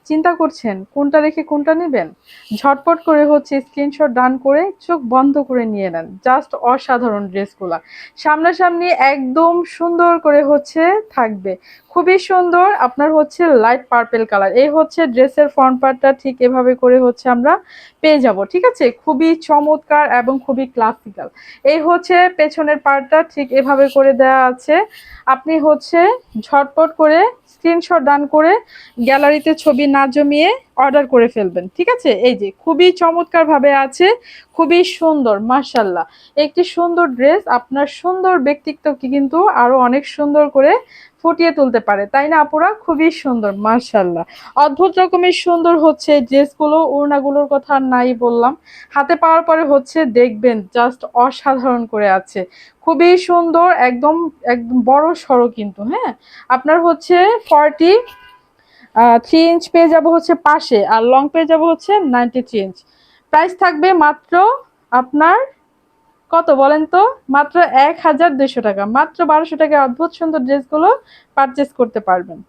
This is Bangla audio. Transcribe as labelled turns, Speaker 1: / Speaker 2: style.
Speaker 1: চিন্তা করছেন কোনটা রেখে কোনটা নেবেন? ঝটপট করে হচ্ছে স্ক্রিনশট ডান করে চোখ বন্ধ করে নিয়ে নেন। জাস্ট অসাধারণ ড্রেসগুলা। সামনাসামনি একদম সুন্দর করে হচ্ছে থাকবে। খুবই সুন্দর আপনার হচ্ছে লাইট পার্পল কালার। এই হচ্ছে ড্রেসের ফ্রন্ট পার্টটা ঠিক এভাবে করে হচ্ছে আমরা পেয়ে যাব। ঠিক আছে? খুবই চমৎকার এবং খুবই ক্লাসিক্যাল। এই হচ্ছে পেছনের পার্টটা ঠিক এভাবে করে দেয়া আছে। আপনি হচ্ছে ঝটপট করে স্ক্রিনশট ডান করে গ্যালারিতে ছবি না জমিয়ে অর্ডার করে ফেলবেন। ঠিক আছে? এই যে খুবই চমৎকারভাবে আছে, খুবই সুন্দর মাশাআল্লাহ। একটি সুন্দর ড্রেস আপনার সুন্দর ব্যক্তিত্বকে কিন্তু আরো অনেক সুন্দর করে ফুটিয়ে তুলতে পারে। তাই না আপুরা? খুবই সুন্দর মাশাআল্লাহ। অদ্ভুত রকমের সুন্দর হচ্ছে ড্রেসগুলো, ওড়নাগুলোর কথা আর নাই বললাম। হাতে পাওয়ার পরে হচ্ছে দেখবেন জাস্ট অসাধারণ করে আছে। খুবই সুন্দর একদম, একদম বড়সড় কিন্তু, হ্যাঁ? আপনার হচ্ছে 3 ইঞ্চ পেয়ে যাব হচ্ছে পাশে আর লং পেয়ে যাব হচ্ছে 93 ইঞ্চ। প্রাইস থাকবে মাত্র আপনার কত বলেন তো? মাত্র ১,২০০ টাকা। মাত্র ১,২০০ টাকায় অদ্ভুত সুন্দর ড্রেসগুলো পারচেজ করতে পারবেন।